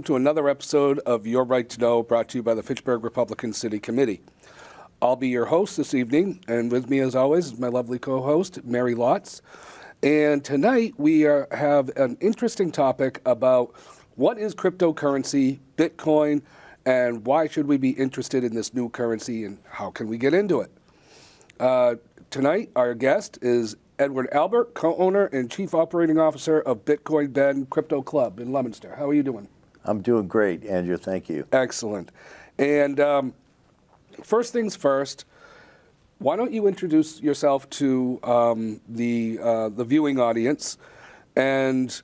welcome to another episode of Your Right to Know, brought to you by the Fitchburg Republican City Committee. I'll be your host this evening, and with me, as always, is my lovely co-host, Mary Lotze. And tonight, we have an interesting topic about what is cryptocurrency, Bitcoin, and why should we be interested in this new currency, and how can we get into it? Tonight, our guest is Edward Albert, co-owner and chief operating officer of Bitcoin Ben Crypto Club in Leominster. How are you doing? I'm doing great, Andrew. Thank you. Excellent. And first things first, why don't you introduce yourself to the viewing audience, and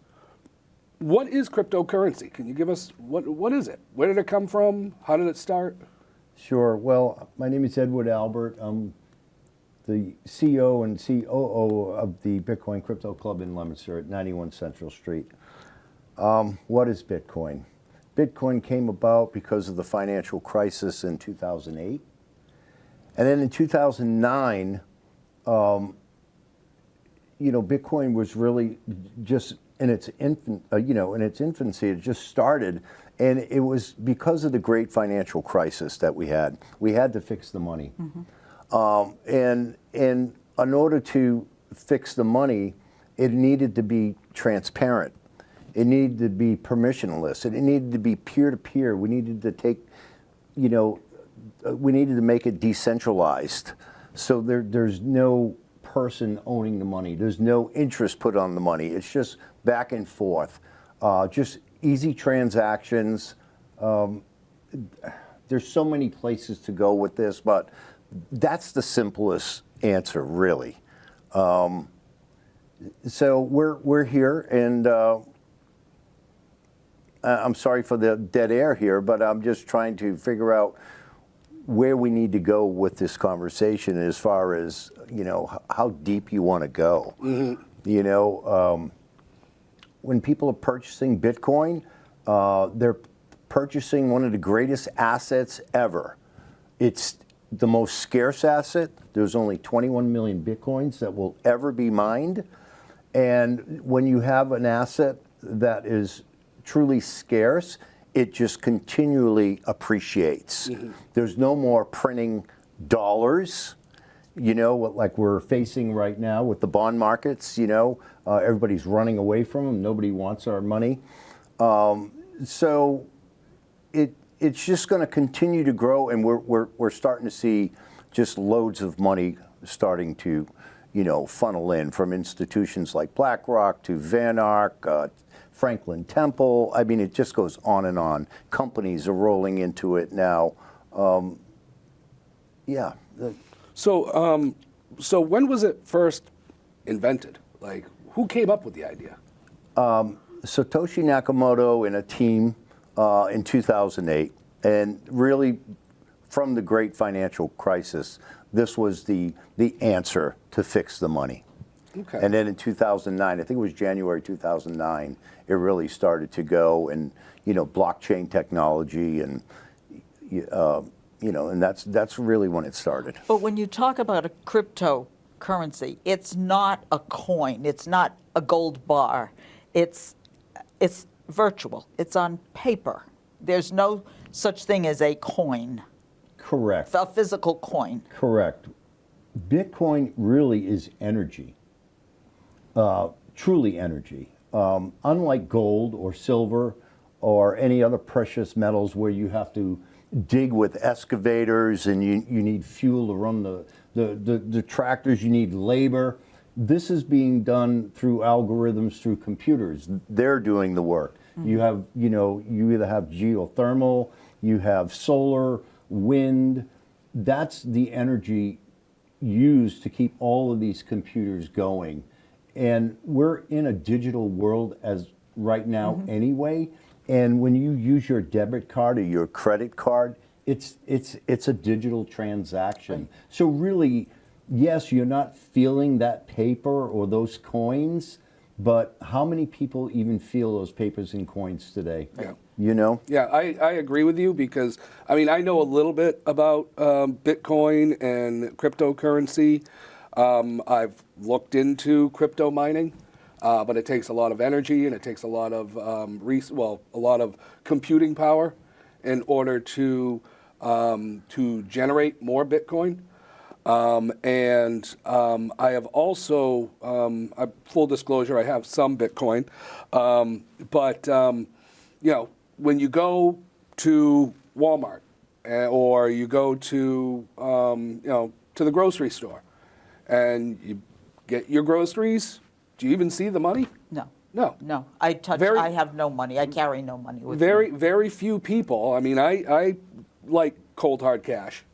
what is cryptocurrency? Can you give us, what is it? Where did it come from? How did it start? Sure. Well, my name is Edward Albert. I'm the CEO and COO of the Bitcoin Crypto Club in Leominster at 91 Central Street. What is Bitcoin? Bitcoin came about because of the financial crisis in 2008. And then in 2009, Bitcoin was really just in its infancy. It just started, and it was because of the great financial crisis that we had. We had to fix the money. Mm-hmm. And in order to fix the money, it needed to be transparent. It needed to be permissionless. It needed to be peer-to-peer. We needed to take, we needed to make it decentralized. So there's no person owning the money. There's no interest put on the money. It's just back and forth. Just easy transactions. There's so many places to go with this, but that's the simplest answer, really. So we're here, and I'm sorry for the dead air here, but I'm just trying to figure out where we need to go with this conversation as far as, how deep you want to go. Mm-hmm. When people are purchasing Bitcoin, they're purchasing one of the greatest assets ever. It's the most scarce asset. There's only 21 million Bitcoins that will ever be mined. And when you have an asset that is truly scarce, it just continually appreciates. Mm-hmm. There's no more printing dollars, like we're facing right now with the bond markets. Everybody's running away from them. Nobody wants our money. So it's just going to continue to grow, and we're starting to see just loads of money starting to, funnel in from institutions like BlackRock to Van Ark, Franklin Temple. I mean, it just goes on and on. Companies are rolling into it now. Yeah. So when was it first invented? Like, who came up with the idea? Satoshi Nakamoto and a team in 2008, and really from the great financial crisis, this was the answer to fix the money. Okay. And then in 2009, I think it was January 2009, it really started to go, and blockchain technology, and and that's really when it started. But when you talk about a cryptocurrency, it's not a coin, it's not a gold bar, it's virtual. It's on paper. There's no such thing as a coin. Correct. A physical coin. Correct. Bitcoin really is energy, truly energy. Unlike gold or silver or any other precious metals where you have to dig with excavators and you need fuel to run the tractors, you need labor. This is being done through algorithms, through computers. They're doing the work. Mm-hmm. You have, you either have geothermal, you have solar, wind. That's the energy used to keep all of these computers going. And we're in a digital world as right now. Mm-hmm. Anyway. And when you use your debit card or your credit card, it's a digital transaction. Right. So really, yes, you're not feeling that paper or those coins, but how many people even feel those papers and coins today? Yeah. Yeah, I agree with you, because, I know a little bit about Bitcoin and cryptocurrency. I've looked into crypto mining. but it takes a lot of energy and it takes a lot of a lot of computing power in order to generate more Bitcoin. I have also, full disclosure, I have some Bitcoin, but you know, when you go to Walmart or you go to you know, to the grocery store and you get your groceries, do you even see the money? No. No. No. I have no money. I carry no money with me. Very few people. I mean, I like cold hard cash.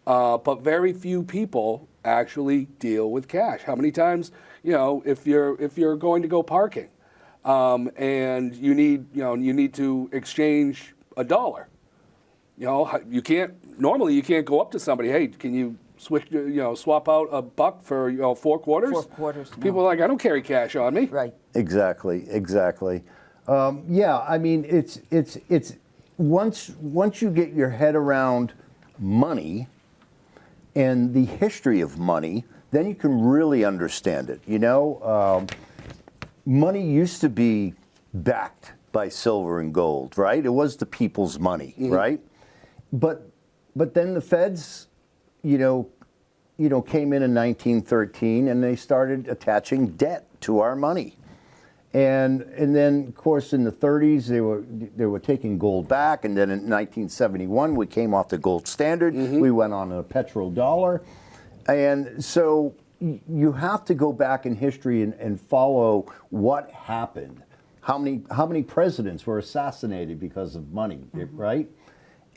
But very few people actually deal with cash. How many times, you know, if you're going to go parking, and you need to exchange $1, you know, normally you can't go up to somebody, hey, can you swap out $1 for, you know, 4 quarters? 4 quarters. No. People are like, I don't carry cash on me. Right. Exactly. Yeah, I mean, it's once you get your head around money and the history of money, then you can really understand it. You know, money used to be backed by silver and gold, right? It was the people's money, right? But then the feds, you know, came in 1913 and they started attaching debt to our money. And then, of course, in the 30s, they were taking gold back, and then in 1971, we came off the gold standard. We went on a petrodollar, and so you have to go back in history and follow what happened. How many presidents were assassinated because of money, right?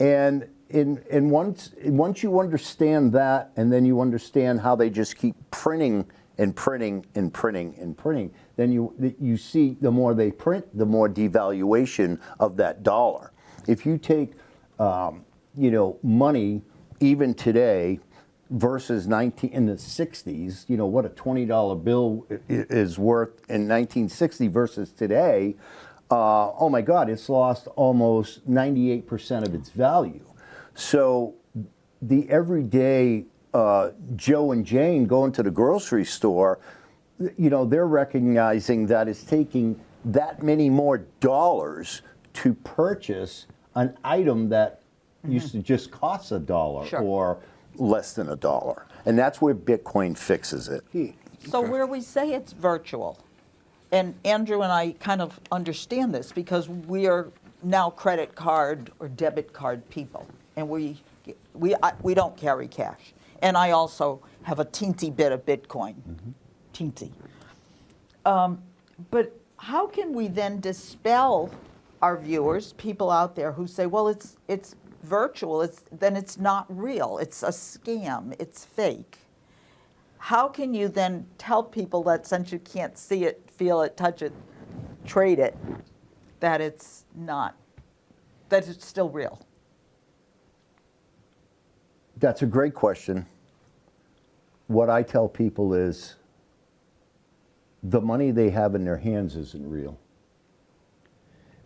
And once you understand that, and then you understand how they just keep printing and printing and printing and printing, then you see the more they print, the more devaluation of that dollar. If you take you know, money even today versus in the 60s, you know, what a $20 bill is worth in 1960 versus today, oh my God, it's lost almost 98% of its value. So the everyday Joe and Jane going to the grocery store, you know, they're recognizing that it's taking that many more dollars to purchase an item that used to just cost $1 Sure. or less than $1. And that's where Bitcoin fixes it. So where we say it's virtual, and Andrew and I kind of understand this because we are now credit card or debit card people, and we don't carry cash. And I also have a teensy bit of Bitcoin, teensy. But how can we then dispel our viewers, people out there who say, well, it's virtual, then it's not real, it's a scam, it's fake. How can you then tell people that since you can't see it, feel it, touch it, trade it, that it's not, that it's still real? That's a great question. What I tell people is the money they have in their hands isn't real.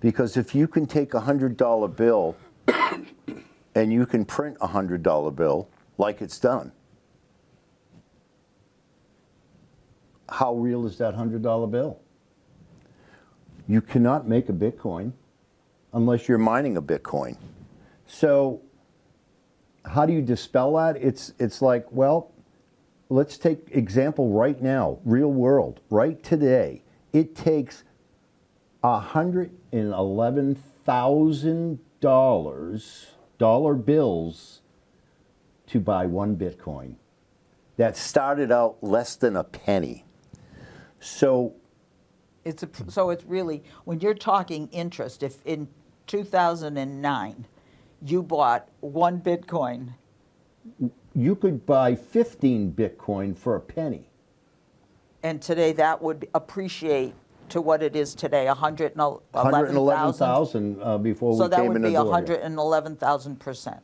Because if you can take a $100 bill and you can print a $100 bill like it's done, how real is that $100 bill? You cannot make a Bitcoin unless you're mining a Bitcoin. So how do you dispel that? It's like, well, let's take example right now, real world, right today. It takes $111,000 dollar bills to buy one Bitcoin. That started out less than a penny. So it's really, when you're talking interest, if in 2009 you bought one Bitcoin, you could buy 15 Bitcoin for a penny. And today that would appreciate to what it is today, 111,000 before we came in the door. So that would be 111,000%.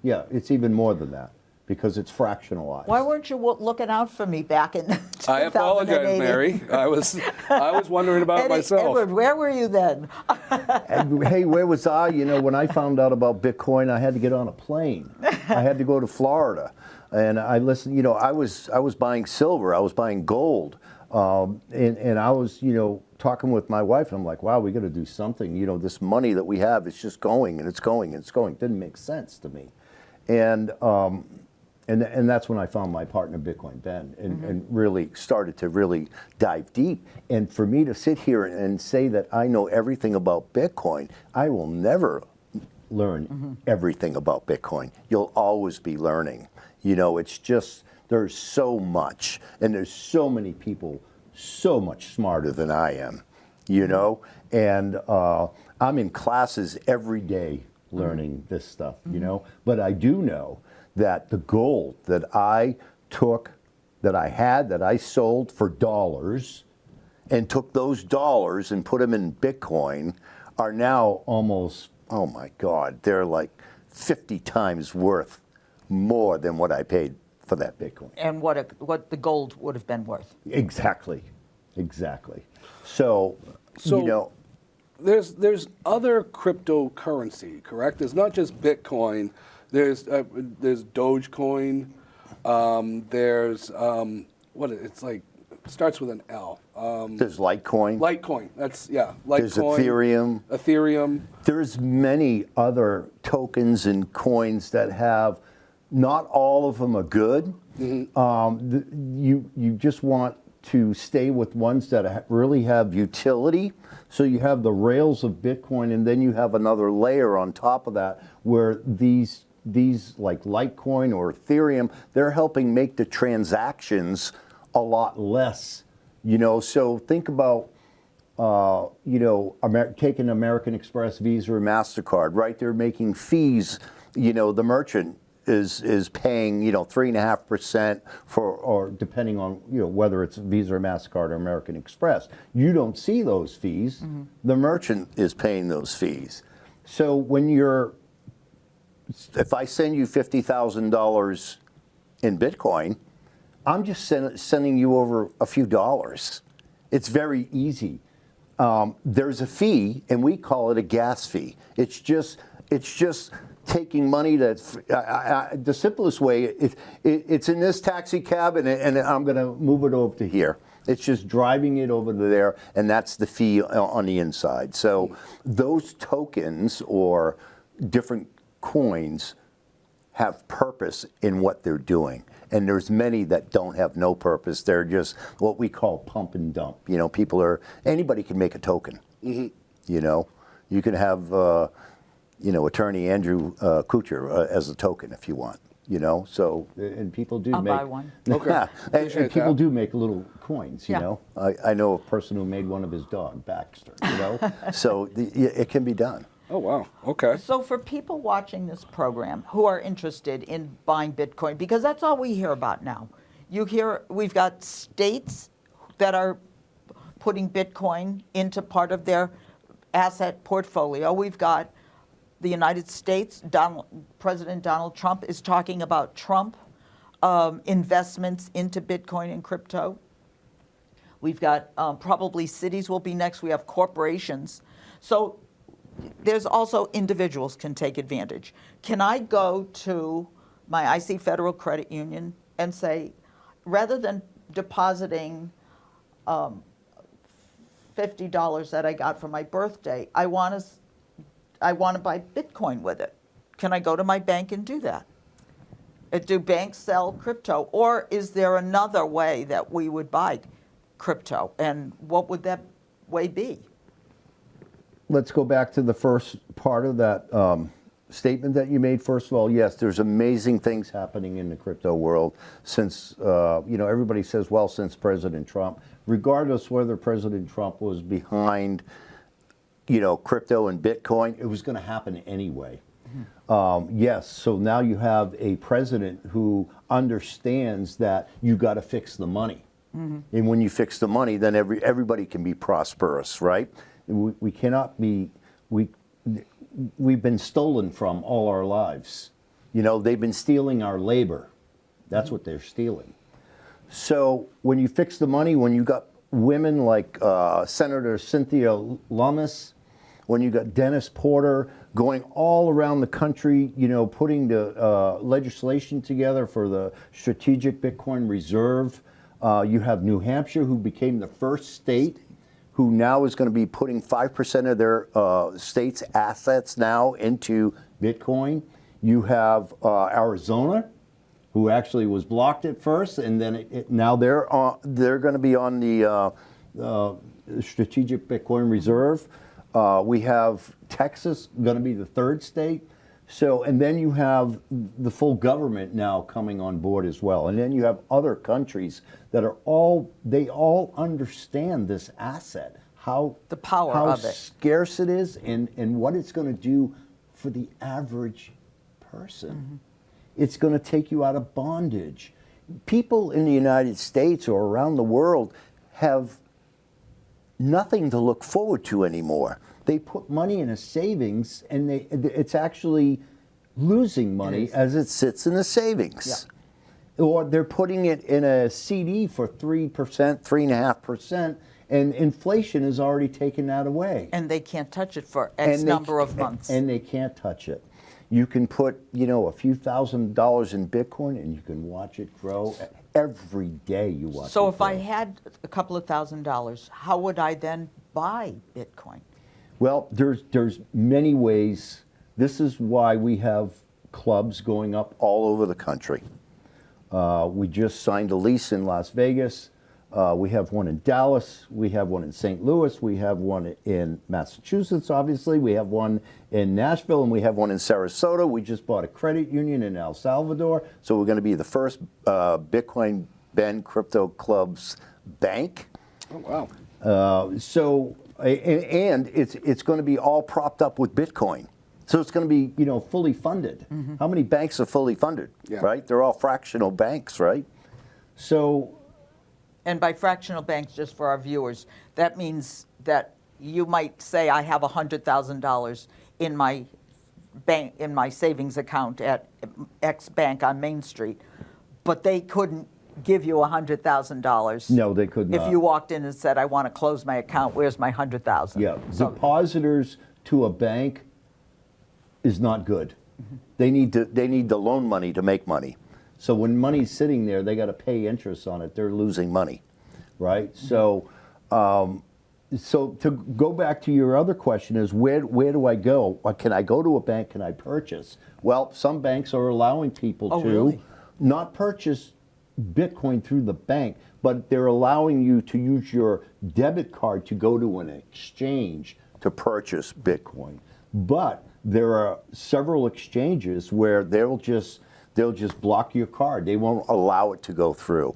Yeah, it's even more than that. because it's fractionalized. Why weren't you looking out for me back in 2080? I apologize, Mary. I was wondering about it myself. Edward, where were you then? And, hey, where was I? You know, when I found out about Bitcoin, I had to get on a plane. I had to go to Florida, and I listened. You know, I was buying silver, I was buying gold, and I was, you know, talking with my wife, and I'm like, wow, we got to do something. You know, this money that we have is just going and it's going and it's going. It didn't make sense to me, and that's when I found my partner, Bitcoin Ben, and really started to really dive deep. And for me to sit here and say that I know everything about Bitcoin, I will never learn everything about Bitcoin. You'll always be learning. You know, it's just, there's so much, and there's so many people so much smarter than I am, you know? And I'm in classes every day learning this stuff, you know? But I do know that the gold that I took, that I sold for dollars, and took those dollars and put them in Bitcoin, are now almost, oh my God, they're like 50 times worth more than what I paid for that Bitcoin. And what the gold would have been worth. Exactly. So you know, there's other cryptocurrency, correct? There's not just Bitcoin. There's Dogecoin. There's it's like, it starts with an L. there's Litecoin. Litecoin. That's Litecoin. There's Ethereum. Ethereum. There's many other tokens and coins that have, not all of them are good. You just want to stay with ones that really have utility. So you have the rails of Bitcoin, and then you have another layer on top of that where these like Litecoin or Ethereum, they're helping make the transactions a lot less. You know, so think about you know, taking American Express, Visa, or MasterCard, right? They're making fees. You know, the merchant is paying, you know, 3.5% for, or depending on, you know, whether it's Visa or MasterCard or American Express. You don't see those fees. The merchant is paying those fees. So when if I send you $50,000 in Bitcoin, I'm just sending you over a few dollars. It's very easy. There's a fee, and we call it a gas fee. It's just taking money that's the simplest way. It's in this taxi cab, and I'm going to move it over to here. It's just driving it over to there, and that's the fee on the inside. So those tokens or different coins have purpose in what they're doing. And there's many that don't have no purpose. They're just what we call pump and dump. You know, anybody can make a token. You know, you can have, you know, Attorney Andrew Couture as a token if you want. You know, so, and people do I'll make. buy one. Okay. and people do make little coins, you Yeah. know. I know a person who made one of his dog, Baxter, you know. So it can be done. Oh, wow. Okay. So for people watching this program who are interested in buying Bitcoin, because that's all we hear about now. You hear we've got states that are putting Bitcoin into part of their asset portfolio. We've got the United States, President Donald Trump is talking about Trump investments into Bitcoin and crypto. We've got probably cities will be next. We have corporations. So there's also individuals can take advantage. Can I go to my IC Federal Credit Union and say, rather than depositing $50 that I got for my birthday, I want to buy Bitcoin with it. Can I go to my bank and do that? Do banks sell crypto? Or is there another way that we would buy crypto? And what would that way be? Let's go back to the first part of that statement that you made. First of all, yes, there's amazing things happening in the crypto world since, you know, everybody says, well, since President Trump, regardless whether President Trump was behind, you know, crypto and Bitcoin, it was going to happen anyway. Yes, so now you have a president who understands that you got to fix the money. And when you fix the money, then everybody can be prosperous, right? We cannot be, we've been stolen from all our lives. You know, they've been stealing our labor. That's what they're stealing. So when you fix the money, when you got women like Senator Cynthia Lummis, when you got Dennis Porter going all around the country, putting the legislation together for the strategic Bitcoin reserve. You have New Hampshire, who became the first state who now is going to be putting 5% of their state's assets now into Bitcoin. You have Arizona, who actually was blocked at first, and then now they're going to be on the strategic Bitcoin reserve. We have Texas going to be the third state. So, and then you have the full government now coming on board as well. And then you have other countries that they all understand this asset, the power of it, how scarce it is, and what it's going to do for the average person. It's going to take you out of bondage. People in the United States or around the world have nothing to look forward to anymore. They put money in a savings, and it's actually losing money as it sits in the savings. Yeah. Or they're putting it in a CD for 3%, 3.5%, and inflation has already taken that away. And they can't touch it for X number of months. And they can't touch it. You can put, a few $1,000s in Bitcoin, and you can watch it grow. Every day you watch it grow. So if I had a couple of $1,000s, how would I then buy Bitcoin? Well, there's many ways. This is why we have clubs going up all over the country. We just signed a lease in Las Vegas. We have one in Dallas. We have one in St. Louis. We have one in Massachusetts, obviously. We have one in Nashville, and we have one in Sarasota. We just bought a credit union in El Salvador. So we're going to be the first Bitcoin Ben Crypto Club's bank. Oh, wow. And it's going to be all propped up with Bitcoin. So it's going to be, fully funded. How many banks are fully funded, right? They're all fractional banks, right? So... And by fractional banks, just for our viewers, that means that you might say I have $100,000 in my bank, in my savings account at X bank on Main Street, but they couldn't give you $100,000. No, they could not. If you walked in and said, I want to close my account, where's my $100,000? Yeah, depositors to a bank is not good. They need the loan money to make money. So when money's sitting there, they got to pay interest on it. They're losing money, right? So, so to go back to your other question is where do I go? Can I go to a bank? Can I purchase? Well, some banks are allowing people to not purchase Bitcoin through the bank, but they're allowing you to use your debit card to go to an exchange to purchase Bitcoin. But there are several exchanges where they'll just block your card. They won't allow it to go through.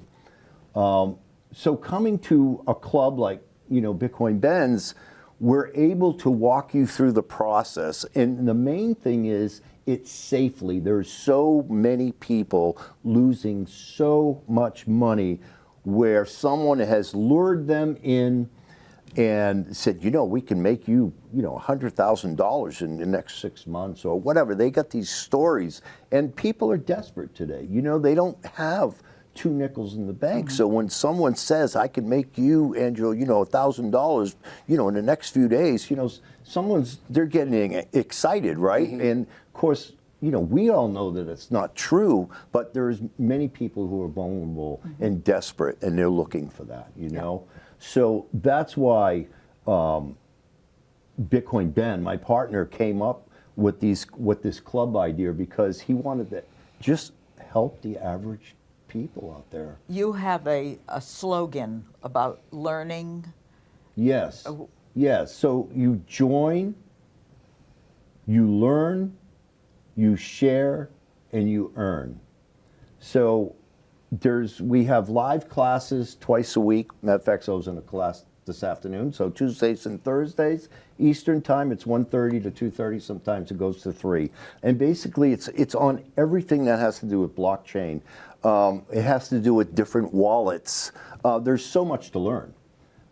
So coming to a club like, Bitcoin Ben's, we're able to walk you through the process. And the main thing is it's safely. There's so many people losing so much money where someone has lured them in and said, we can make you, $100,000 in the next 6 months or whatever. They got these stories, and people are desperate today. They don't have 2 nickels in the bank. So when someone says, I can make you, Angela, $1,000, in the next few days, they're getting excited, right? And of course, we all know that it's not true, but there's many people who are vulnerable and desperate, and they're looking for that, So that's why Bitcoin Ben, my partner, came up with this club idea, because he wanted to just help the average people out there. You have a slogan about learning. Yes. Yes. So you join, you learn, you share, and you earn. So we have live classes twice a week. Matter of fact, I was in a class this afternoon. So Tuesdays and Thursdays, Eastern time, it's 1:30 to 2:30. Sometimes it goes to 3. And basically, it's on everything that has to do with blockchain. It has to do with different wallets. There's so much to learn.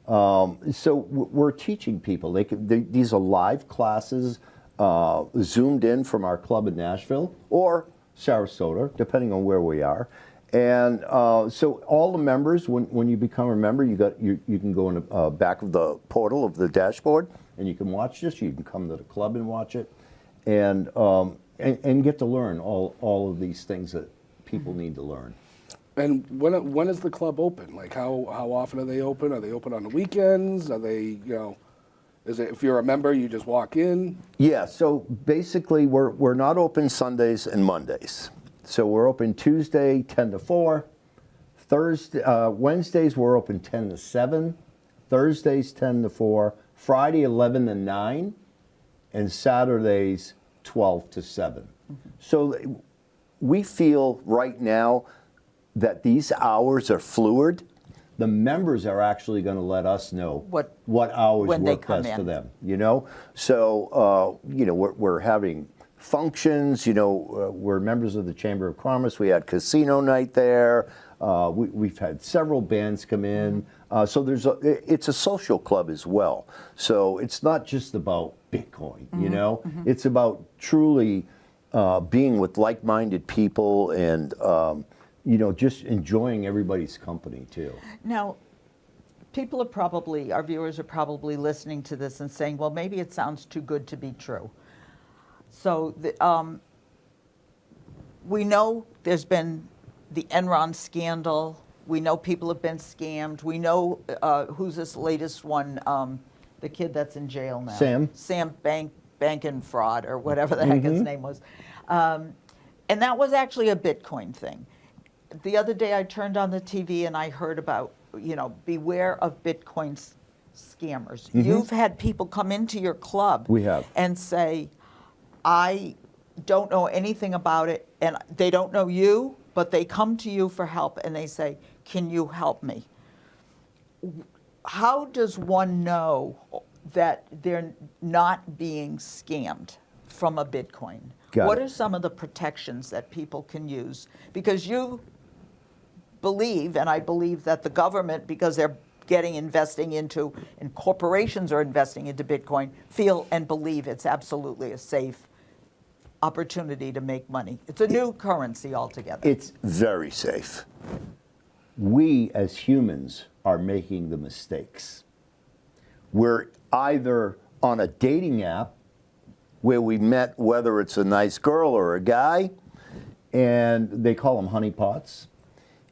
So we're teaching people. These are live classes, zoomed in from our club in Nashville or Sarasota, depending on where we are. And so all the members, when you become a member, you can go in the back of the portal of the dashboard, and you can watch this. You can come to the club and watch it, and get to learn all of these things that people need to learn. And when is the club open? Like how often are they open? Are they open on the weekends? Are they, is it, if you're a member, you just walk in? Yeah, so basically we're not open Sundays and Mondays. So we're open Tuesday 10 to 4. Wednesdays we're open 10 to 7. Thursdays 10 to 4. Friday 11 to 9. And Saturdays 12 to 7. Mm-hmm. So we feel right now that these hours are fluid. The members are actually going to let us know what hours work best for them. So we're having functions. We're members of the Chamber of Commerce. We had casino night there. We've had several bands come in. So it's a social club as well. So it's not just about Bitcoin. Mm-hmm. It's about truly being with like-minded people and just enjoying everybody's company too. Now, our viewers are probably listening to this and saying, well, maybe it sounds too good to be true. So we know there's been the Enron scandal. We know people have been scammed. We know who's this latest one, the kid that's in jail now. Sam Bank and Fraud, or whatever the heck his name was. And that was actually a Bitcoin thing. The other day I turned on the TV and I heard about, beware of Bitcoin scammers. Mm-hmm. You've had people come into your club. We have. And say, I don't know anything about it, and they don't know you, but they come to you for help and they say, can you help me? How does one know that they're not being scammed from a Bitcoin? What are some of the protections that people can use? Because you believe, and I believe that the government, because they're investing into, and corporations are investing into Bitcoin, feel and believe it's absolutely a safe opportunity to make money. It's a new currency altogether. It's very safe. We as humans are making the mistakes. We're either on a dating app where we met, whether it's a nice girl or a guy, and they call them honeypots.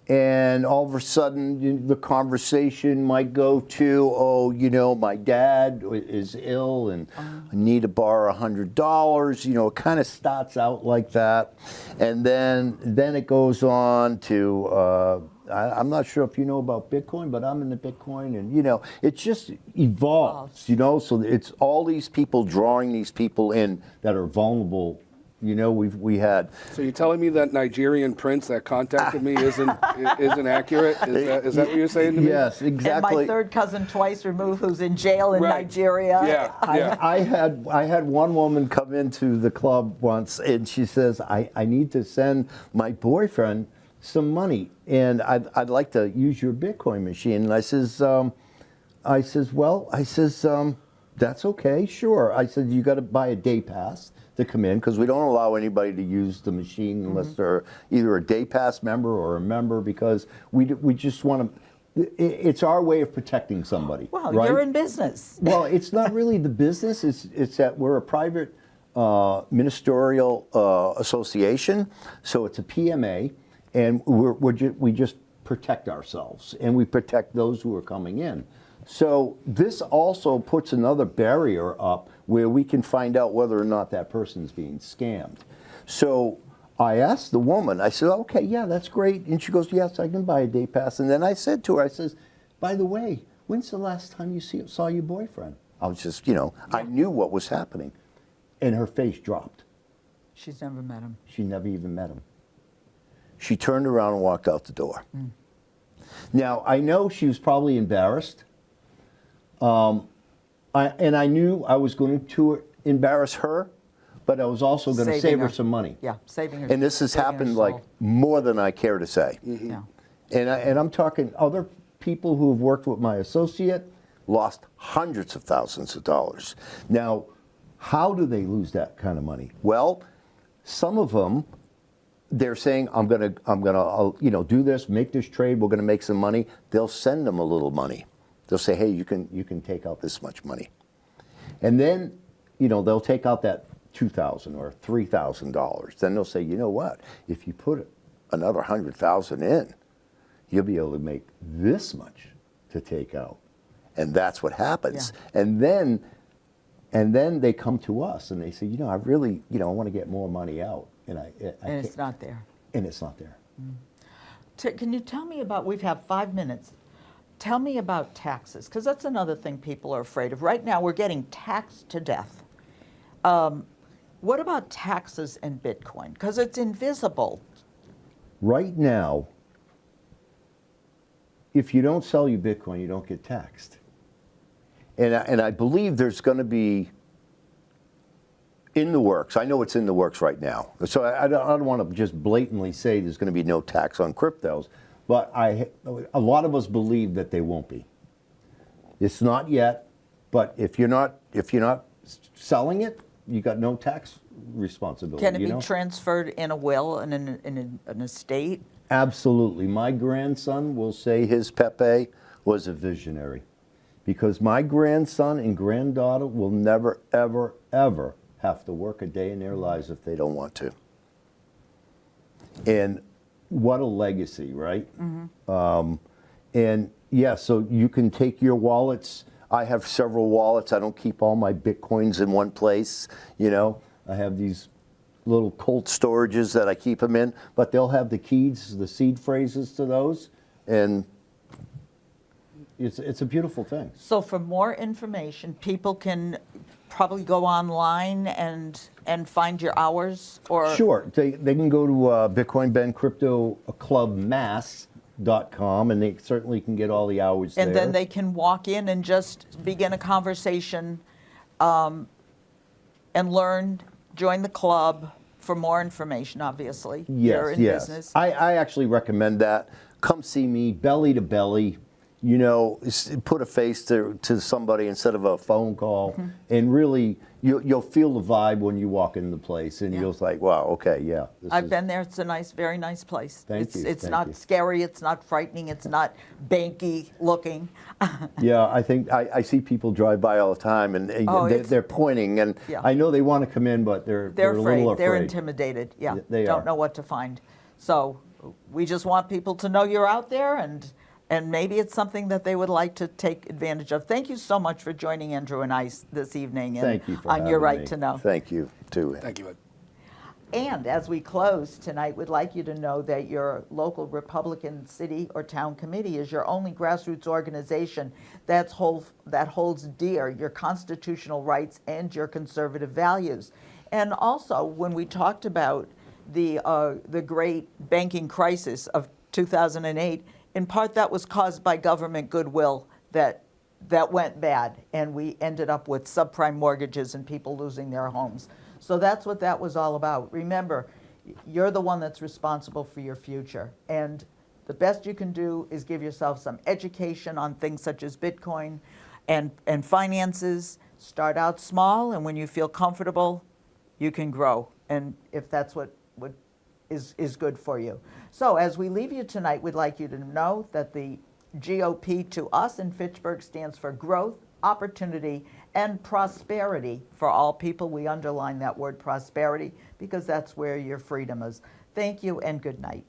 And all of a sudden, the conversation might go to, my dad is ill and I need to borrow $100. It kind of starts out like that. And then it goes on to, I'm not sure if you know about Bitcoin, but I'm into Bitcoin. And, it just evolves, So it's all these people drawing these people in that are vulnerable. We had. So you're telling me that Nigerian prince that contacted me isn't accurate? Is that what you're saying to me? Yes, exactly. And my third cousin twice removed, who's in jail in Nigeria. Yeah. I had one woman come into the club once, and she says, I need to send my boyfriend some money, and I'd like to use your Bitcoin machine. And I says, that's okay, sure. I said, you got to buy a day pass to come in, because we don't allow anybody to use the machine unless they're either a day pass member or a member, because we just want to, it's our way of protecting somebody. Well, right? You're in business. Well, it's not really the business, it's that we're a private ministerial association, so it's a PMA, and we just protect ourselves, and we protect those who are coming in. So this also puts another barrier up where we can find out whether or not that person's being scammed. So I asked the woman, I said, okay, yeah, that's great. And she goes, yes, I can buy a day pass. And then I said to her, I says, by the way, when's the last time you saw your boyfriend? I was just, I knew what was happening. And her face dropped. She's never met him. She never even met him. She turned around and walked out the door. Mm. Now, I know she was probably embarrassed. I knew I was going to embarrass her, but I was also going to save her some money. Yeah, saving her. And this has happened like more than I care to say. Mm-hmm. Yeah. And I'm talking other people who have worked with my associate lost hundreds of thousands of dollars. Now, how do they lose that kind of money? Well, some of them, they're saying, I'm gonna do this, make this trade, we're gonna make some money, they'll send them a little money. They'll say, hey, you can take out this much money. And then, they'll take out that $2,000 or $3,000. Then they'll say, you know what? If you put another 100,000 in, you'll be able to make this much to take out. And that's what happens. Yeah. And then they come to us and they say, I really, I want to get more money out. And it's not there. And it's not there. Can you tell me about, we've had 5 minutes. Tell me about taxes, because that's another thing people are afraid of. Right now, we're getting taxed to death. What about taxes and Bitcoin? Because it's invisible. Right now, if you don't sell your Bitcoin, you don't get taxed. And I believe there's going to be in the works. I know it's in the works right now. So I don't want to just blatantly say there's going to be no tax on cryptos, but a lot of us believe that they won't be. It's not yet, but if you're not selling it, you got no tax responsibility. Can it be transferred in a will and in an estate? Absolutely. My grandson will say his Pepe was a visionary, because my grandson and granddaughter will never, ever, ever have to work a day in their lives if they don't want to. And what a legacy, right? Mm-hmm. And yeah, so you can take your wallets. I have several wallets. I don't keep all my Bitcoins in one place. I have these little cold storages that I keep them in, but they'll have the keys, the seed phrases to those, and it's a beautiful thing. So for more information, people can probably go online and find your hours, or sure, they can go to Bitcoin Ben Crypto Club Mass.com, and they certainly can get all the hours there. And then they can walk in and just begin a conversation and learn, join the club for more information, obviously. Yes, You're in yes. business. I actually recommend that. Come see me, belly to belly. Put a face to somebody instead of a phone call, mm-hmm. and really you'll feel the vibe when you walk in the place, and you'll like, wow, okay, yeah. I've been there. It's a very nice place. Thank you. It's not scary. It's not frightening. It's not banky looking. Yeah, I think I see people drive by all the time, and they're pointing, and yeah. I know they want to come in, but they're a little afraid. They're intimidated. Yeah, they don't know what to find. So we just want people to know you're out there, and maybe it's something that they would like to take advantage of. Thank you so much for joining Andrew and I this evening. Thank you for on Your Right me. to Know. Thank you, too. Thank you, Ed. And as we close tonight, we'd like you to know that your local Republican city or town committee is your only grassroots organization that holds dear your constitutional rights and your conservative values. And also, when we talked about the great banking crisis of 2008, in part, that was caused by government goodwill that went bad, and we ended up with subprime mortgages and people losing their homes. So that's what that was all about. Remember, you're the one that's responsible for your future, and the best you can do is give yourself some education on things such as Bitcoin and finances. Start out small, and when you feel comfortable, you can grow, and if that's what is good for you. So as we leave you tonight, we'd like you to know that the GOP to us in Fitchburg stands for growth, opportunity, and prosperity for all people. We underline that word prosperity because that's where your freedom is. Thank you and good night.